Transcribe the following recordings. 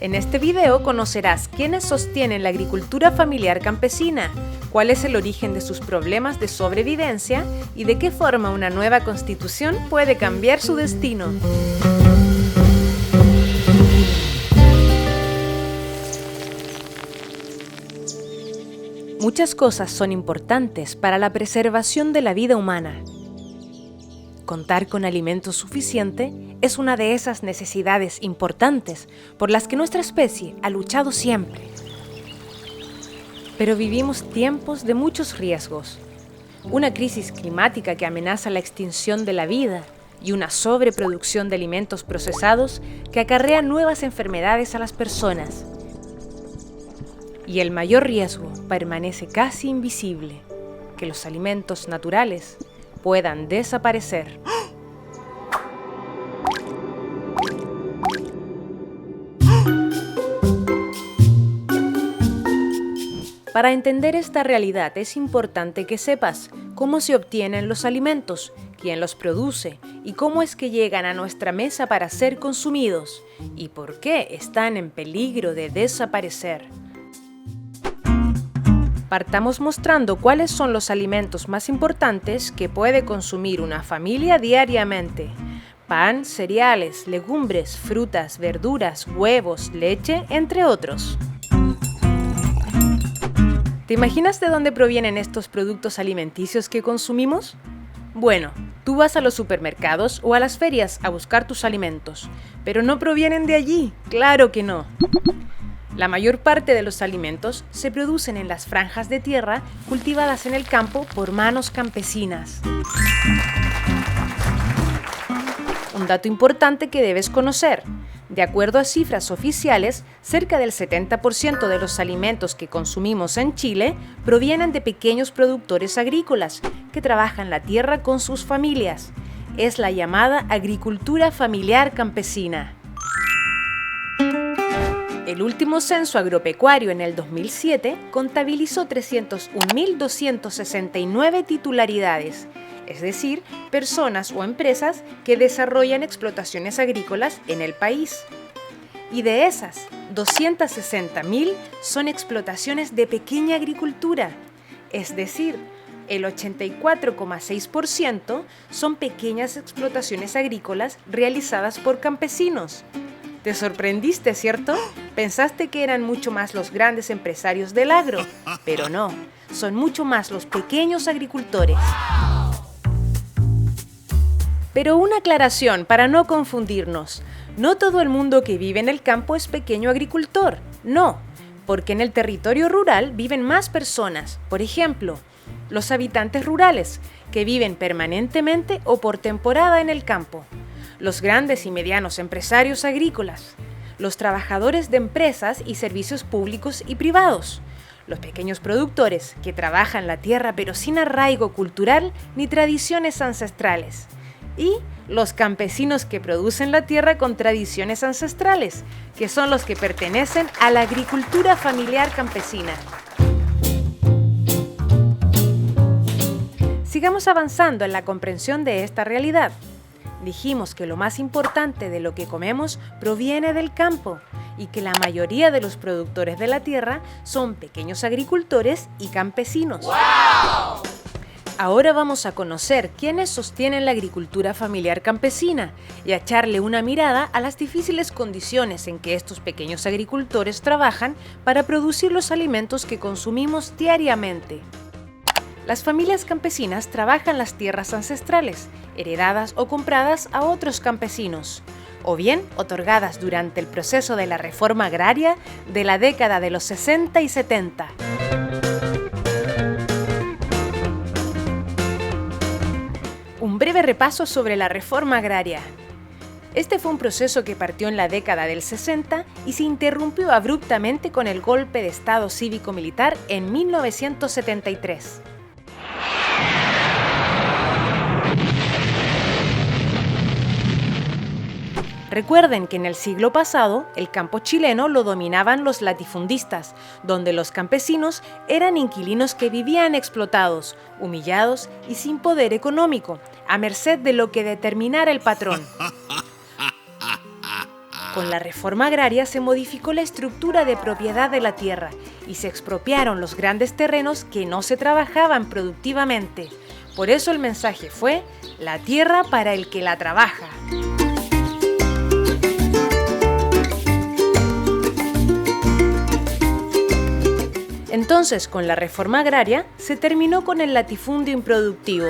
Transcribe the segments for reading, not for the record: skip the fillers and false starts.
En este video conocerás quiénes sostienen la agricultura familiar campesina, cuál es el origen de sus problemas de sobrevivencia y de qué forma una nueva constitución puede cambiar su destino. Muchas cosas son importantes para la preservación de la vida humana. Contar con alimento suficiente es una de esas necesidades importantes por las que nuestra especie ha luchado siempre. Pero vivimos tiempos de muchos riesgos. Una crisis climática que amenaza la extinción de la vida y una sobreproducción de alimentos procesados que acarrea nuevas enfermedades a las personas. Y el mayor riesgo permanece casi invisible, que los alimentos naturales puedan desaparecer. Para entender esta realidad es importante que sepas cómo se obtienen los alimentos, quién los produce y cómo es que llegan a nuestra mesa para ser consumidos y por qué están en peligro de desaparecer. Partamos mostrando cuáles son los alimentos más importantes que puede consumir una familia diariamente. Pan, cereales, legumbres, frutas, verduras, huevos, leche, entre otros. ¿Te imaginas de dónde provienen estos productos alimenticios que consumimos? Bueno, tú vas a los supermercados o a las ferias a buscar tus alimentos, pero no provienen de allí, claro que no. La mayor parte de los alimentos se producen en las franjas de tierra cultivadas en el campo por manos campesinas. Un dato importante que debes conocer. De acuerdo a cifras oficiales, cerca del 70% de los alimentos que consumimos en Chile provienen de pequeños productores agrícolas que trabajan la tierra con sus familias. Es la llamada agricultura familiar campesina. El último censo agropecuario en el 2007 contabilizó 301.269 titularidades, es decir, personas o empresas que desarrollan explotaciones agrícolas en el país. Y de esas, 260.000 son explotaciones de pequeña agricultura, es decir, el 84,6% son pequeñas explotaciones agrícolas realizadas por campesinos. ¿Te sorprendiste, cierto? Pensaste que eran mucho más los grandes empresarios del agro, pero no, son mucho más los pequeños agricultores. Pero una aclaración para no confundirnos. No todo el mundo que vive en el campo es pequeño agricultor, no, porque en el territorio rural viven más personas. Por ejemplo, los habitantes rurales, que viven permanentemente o por temporada en el campo. Los grandes y medianos empresarios agrícolas, los trabajadores de empresas y servicios públicos y privados, los pequeños productores que trabajan la tierra pero sin arraigo cultural ni tradiciones ancestrales, y los campesinos que producen la tierra con tradiciones ancestrales, que son los que pertenecen a la agricultura familiar campesina. Sigamos avanzando en la comprensión de esta realidad. Dijimos que lo más importante de lo que comemos proviene del campo y que la mayoría de los productores de la tierra son pequeños agricultores y campesinos. ¡Wow! Ahora vamos a conocer quiénes sostienen la agricultura familiar campesina y a echarle una mirada a las difíciles condiciones en que estos pequeños agricultores trabajan para producir los alimentos que consumimos diariamente. Las familias campesinas trabajan las tierras ancestrales, heredadas o compradas a otros campesinos, o bien otorgadas durante el proceso de la reforma agraria de la década de los 60 y 70. Un breve repaso sobre la reforma agraria. Este fue un proceso que partió en la década del 60 y se interrumpió abruptamente con el golpe de Estado cívico-militar en 1973. Recuerden que en el siglo pasado, el campo chileno lo dominaban los latifundistas, donde los campesinos eran inquilinos que vivían explotados, humillados y sin poder económico, a merced de lo que determinara el patrón. Con la reforma agraria se modificó la estructura de propiedad de la tierra y se expropiaron los grandes terrenos que no se trabajaban productivamente. Por eso el mensaje fue: la tierra para el que la trabaja. Entonces, con la reforma agraria, se terminó con el latifundio improductivo.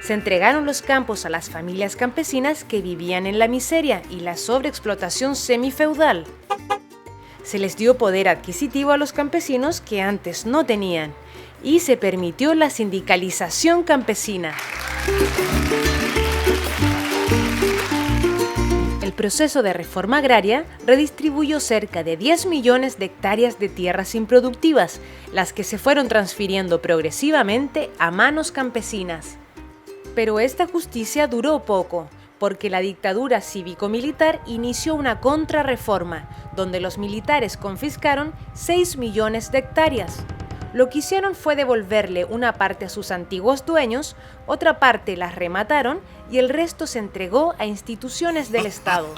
Se entregaron los campos a las familias campesinas que vivían en la miseria y la sobreexplotación semifeudal. Se les dio poder adquisitivo a los campesinos que antes no tenían, y se permitió la sindicalización campesina. El proceso de reforma agraria redistribuyó cerca de 10 millones de hectáreas de tierras improductivas, las que se fueron transfiriendo progresivamente a manos campesinas. Pero esta justicia duró poco, porque la dictadura cívico-militar inició una contrarreforma, donde los militares confiscaron 6 millones de hectáreas. Lo que hicieron fue devolverle una parte a sus antiguos dueños, otra parte las remataron y el resto se entregó a instituciones del Estado.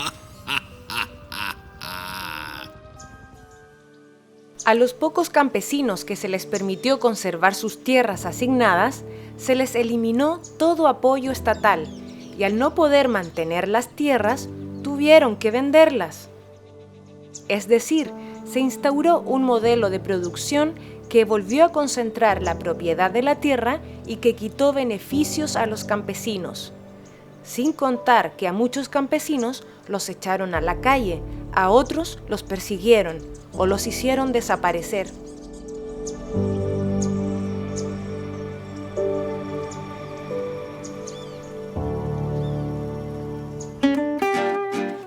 A los pocos campesinos que se les permitió conservar sus tierras asignadas, se les eliminó todo apoyo estatal y al no poder mantener las tierras, tuvieron que venderlas. Es decir, se instauró un modelo de producción que volvió a concentrar la propiedad de la tierra y que quitó beneficios a los campesinos. Sin contar que a muchos campesinos los echaron a la calle, a otros los persiguieron o los hicieron desaparecer.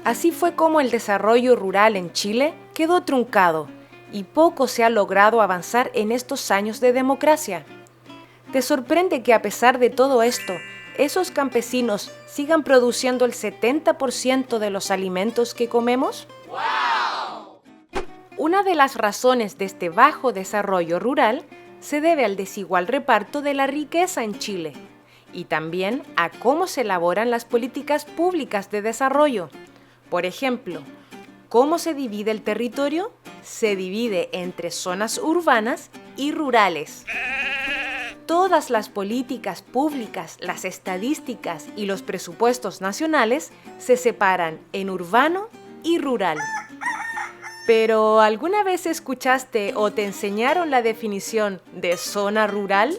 Así fue como el desarrollo rural en Chile quedó truncado y poco se ha logrado avanzar en estos años de democracia. ¿Te sorprende que a pesar de todo esto, esos campesinos sigan produciendo el 70% de los alimentos que comemos? ¡Wow! Una de las razones de este bajo desarrollo rural se debe al desigual reparto de la riqueza en Chile y también a cómo se elaboran las políticas públicas de desarrollo. Por ejemplo, ¿cómo se divide el territorio? Se divide entre zonas urbanas y rurales. Todas las políticas públicas, las estadísticas y los presupuestos nacionales se separan en urbano y rural. Pero, ¿alguna vez escuchaste o te enseñaron la definición de zona rural?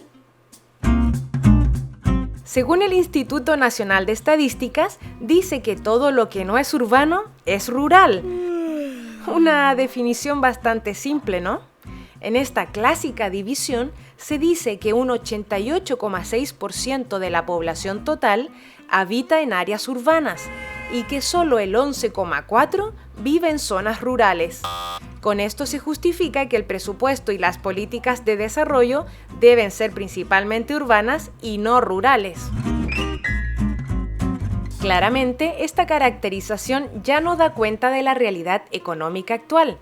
Según el Instituto Nacional de Estadísticas, dice que todo lo que no es urbano es rural. Una definición bastante simple, ¿no? En esta clásica división se dice que un 88,6% de la población total habita en áreas urbanas y que solo el 11,4% vive en zonas rurales. Con esto se justifica que el presupuesto y las políticas de desarrollo deben ser principalmente urbanas y no rurales. Claramente, esta caracterización ya no da cuenta de la realidad económica actual.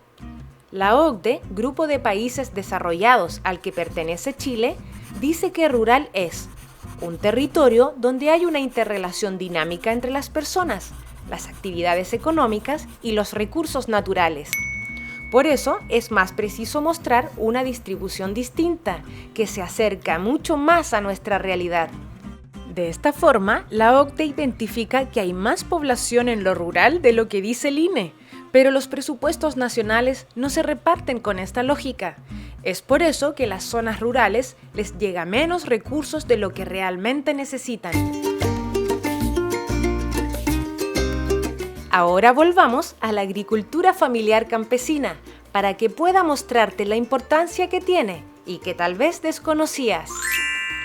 La OCDE, Grupo de Países Desarrollados al que pertenece Chile, dice que rural es un territorio donde hay una interrelación dinámica entre las personas, las actividades económicas y los recursos naturales. Por eso es más preciso mostrar una distribución distinta, que se acerca mucho más a nuestra realidad. De esta forma, la OCDE identifica que hay más población en lo rural de lo que dice el INE, pero los presupuestos nacionales no se reparten con esta lógica. Es por eso que las zonas rurales les llega menos recursos de lo que realmente necesitan. Ahora volvamos a la agricultura familiar campesina, para que pueda mostrarte la importancia que tiene y que tal vez desconocías.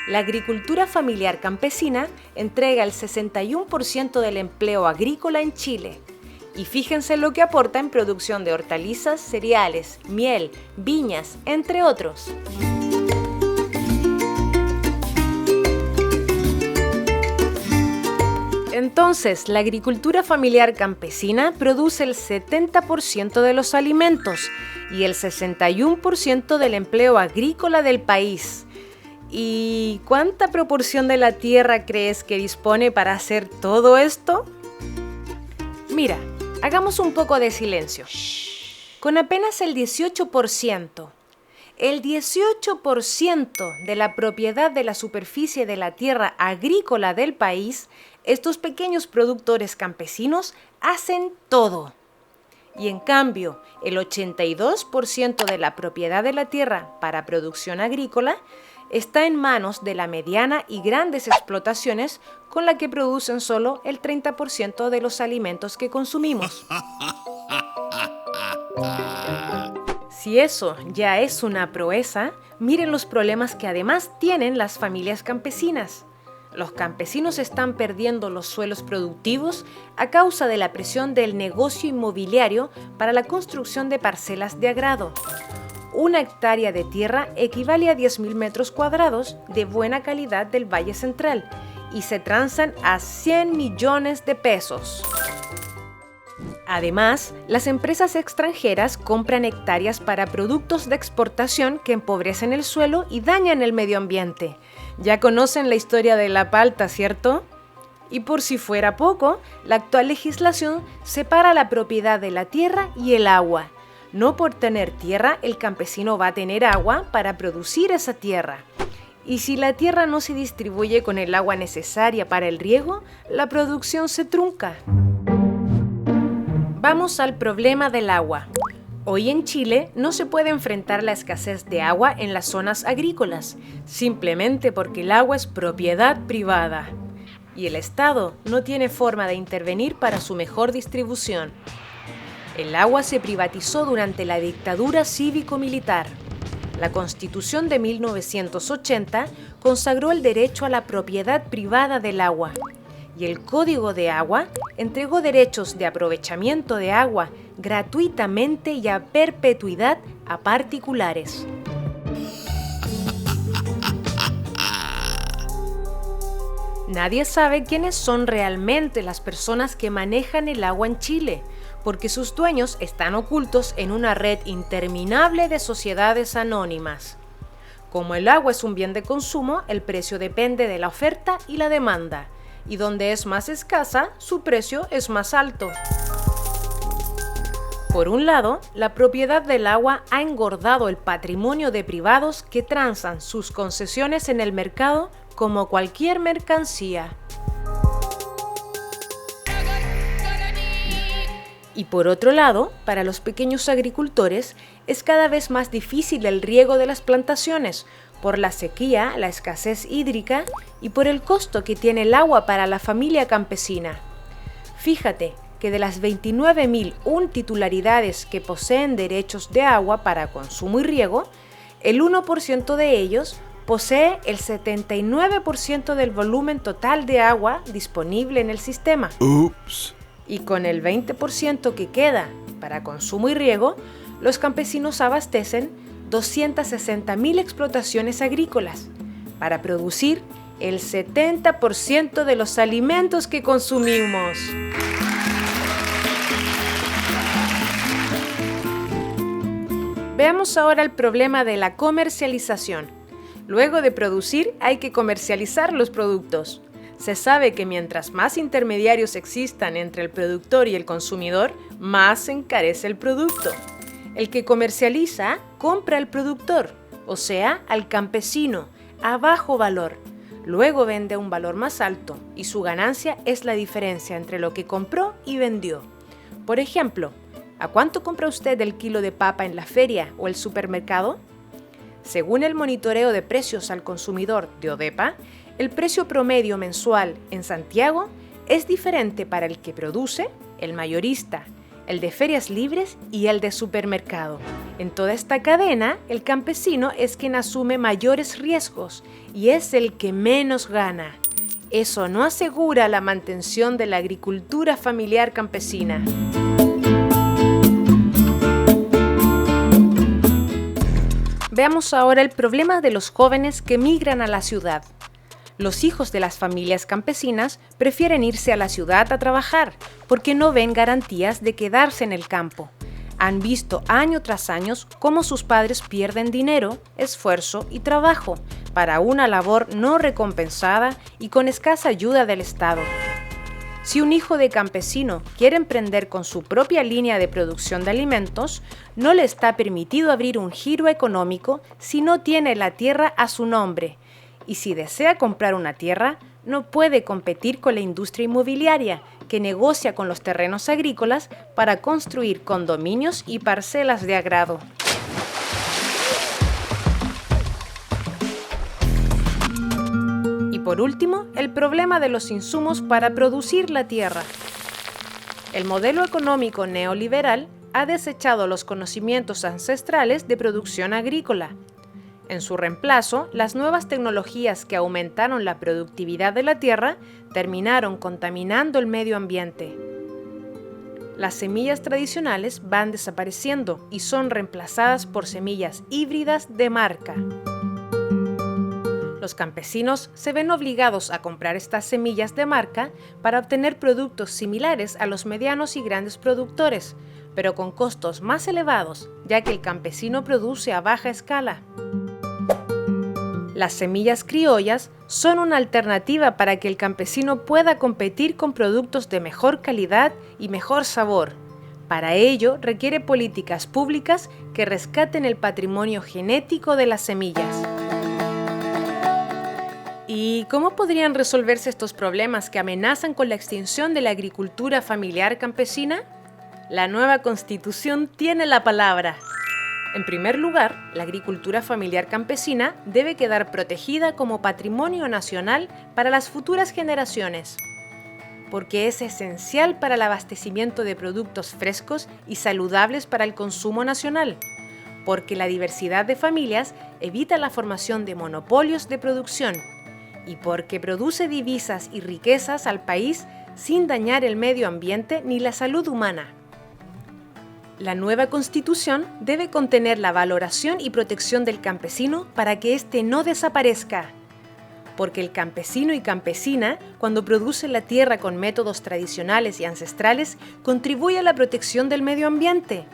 La agricultura familiar campesina entrega el 61% del empleo agrícola en Chile. Y fíjense lo que aporta en producción de hortalizas, cereales, miel, viñas, entre otros. Entonces, la agricultura familiar campesina produce el 70% de los alimentos y el 61% del empleo agrícola del país. ¿Y cuánta proporción de la tierra crees que dispone para hacer todo esto? Mira, Hagamos un poco de silencio. Con apenas el 18% de la propiedad de la superficie de la tierra agrícola del país, estos pequeños productores campesinos hacen todo. Y en cambio, el 82% de la propiedad de la tierra para producción agrícola está en manos de la mediana y grandes explotaciones con la que producen solo el 30% de los alimentos que consumimos. Si eso ya es una proeza, miren los problemas que además tienen las familias campesinas. Los campesinos están perdiendo los suelos productivos a causa de la presión del negocio inmobiliario para la construcción de parcelas de agrado. Una hectárea de tierra equivale a 10.000 metros cuadrados de buena calidad del Valle Central y se transan a 100 millones de pesos. Además, las empresas extranjeras compran hectáreas para productos de exportación que empobrecen el suelo y dañan el medio ambiente. Ya conocen la historia de la palta, ¿cierto? Y por si fuera poco, la actual legislación separa la propiedad de la tierra y el agua. No por tener tierra, el campesino va a tener agua para producir esa tierra. Y si la tierra no se distribuye con el agua necesaria para el riego, la producción se trunca. Vamos al problema del agua. Hoy en Chile no se puede enfrentar la escasez de agua en las zonas agrícolas, simplemente porque el agua es propiedad privada. Y el Estado no tiene forma de intervenir para su mejor distribución. El agua se privatizó durante la dictadura cívico-militar. La Constitución de 1980 consagró el derecho a la propiedad privada del agua. Y el Código de Agua entregó derechos de aprovechamiento de agua gratuitamente y a perpetuidad a particulares. Nadie sabe quiénes son realmente las personas que manejan el agua en Chile, porque sus dueños están ocultos en una red interminable de sociedades anónimas. Como el agua es un bien de consumo, el precio depende de la oferta y la demanda, y donde es más escasa, su precio es más alto. Por un lado, la propiedad del agua ha engordado el patrimonio de privados que transan sus concesiones en el mercado como cualquier mercancía. Y por otro lado, para los pequeños agricultores es cada vez más difícil el riego de las plantaciones por la sequía, la escasez hídrica y por el costo que tiene el agua para la familia campesina. Fíjate que de las 29.001 titularidades que poseen derechos de agua para consumo y riego, el 1% de ellos posee el 79% del volumen total de agua disponible en el sistema. Ups. Y con el 20% que queda para consumo y riego, los campesinos abastecen 260.000 explotaciones agrícolas para producir el 70% de los alimentos que consumimos. Veamos ahora el problema de la comercialización. Luego de producir, hay que comercializar los productos. Se sabe que mientras más intermediarios existan entre el productor y el consumidor, más se encarece el producto. El que comercializa compra al productor, o sea, al campesino, a bajo valor. Luego vende a un valor más alto y su ganancia es la diferencia entre lo que compró y vendió. Por ejemplo, ¿a cuánto compra usted el kilo de papa en la feria o el supermercado? Según el monitoreo de precios al consumidor de ODEPA, el precio promedio mensual en Santiago es diferente para el que produce, el mayorista, el de ferias libres y el de supermercado. En toda esta cadena, el campesino es quien asume mayores riesgos y es el que menos gana. Eso no asegura la mantención de la agricultura familiar campesina. Veamos ahora el problema de los jóvenes que migran a la ciudad. Los hijos de las familias campesinas prefieren irse a la ciudad a trabajar porque no ven garantías de quedarse en el campo. Han visto año tras año cómo sus padres pierden dinero, esfuerzo y trabajo para una labor no recompensada y con escasa ayuda del Estado. Si un hijo de campesino quiere emprender con su propia línea de producción de alimentos, no le está permitido abrir un giro económico si no tiene la tierra a su nombre. Y si desea comprar una tierra, no puede competir con la industria inmobiliaria, que negocia con los terrenos agrícolas para construir condominios y parcelas de agrado. Y por último, el problema de los insumos para producir la tierra. El modelo económico neoliberal ha desechado los conocimientos ancestrales de producción agrícola. En su reemplazo, las nuevas tecnologías que aumentaron la productividad de la tierra terminaron contaminando el medio ambiente. Las semillas tradicionales van desapareciendo y son reemplazadas por semillas híbridas de marca. Los campesinos se ven obligados a comprar estas semillas de marca para obtener productos similares a los medianos y grandes productores, pero con costos más elevados, ya que el campesino produce a baja escala. Las semillas criollas son una alternativa para que el campesino pueda competir con productos de mejor calidad y mejor sabor. Para ello, requiere políticas públicas que rescaten el patrimonio genético de las semillas. ¿Y cómo podrían resolverse estos problemas que amenazan con la extinción de la agricultura familiar campesina? La nueva Constitución tiene la palabra. En primer lugar, la agricultura familiar campesina debe quedar protegida como patrimonio nacional para las futuras generaciones, porque es esencial para el abastecimiento de productos frescos y saludables para el consumo nacional, porque la diversidad de familias evita la formación de monopolios de producción y porque produce divisas y riquezas al país sin dañar el medio ambiente ni la salud humana. La nueva Constitución debe contener la valoración y protección del campesino para que éste no desaparezca. Porque el campesino y campesina, cuando produce la tierra con métodos tradicionales y ancestrales, contribuye a la protección del medio ambiente.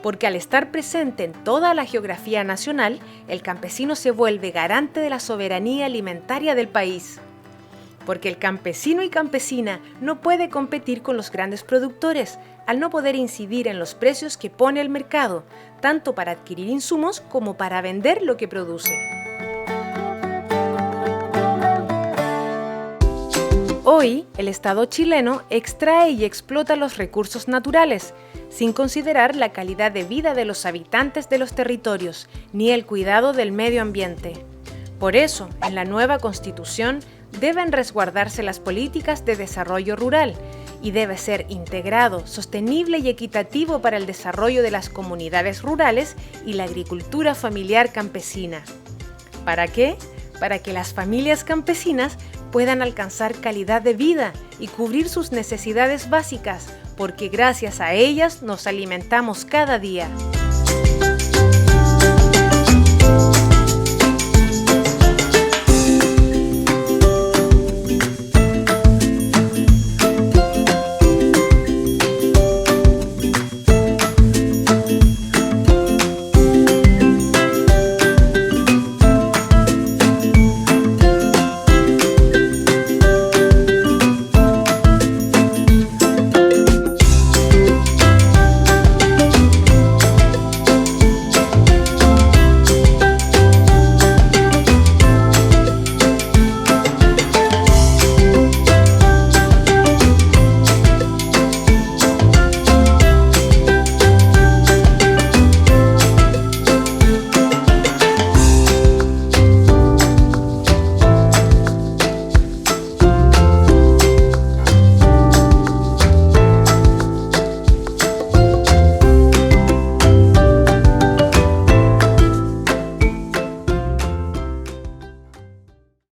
Porque al estar presente en toda la geografía nacional, el campesino se vuelve garante de la soberanía alimentaria del país. Porque el campesino y campesina no puede competir con los grandes productores, al no poder incidir en los precios que pone el mercado, tanto para adquirir insumos como para vender lo que produce. Hoy, el Estado chileno extrae y explota los recursos naturales, sin considerar la calidad de vida de los habitantes de los territorios, ni el cuidado del medio ambiente. Por eso, en la nueva Constitución, deben resguardarse las políticas de desarrollo rural y debe ser integrado, sostenible y equitativo para el desarrollo de las comunidades rurales y la agricultura familiar campesina. ¿Para qué? Para que las familias campesinas puedan alcanzar calidad de vida y cubrir sus necesidades básicas, porque gracias a ellas nos alimentamos cada día.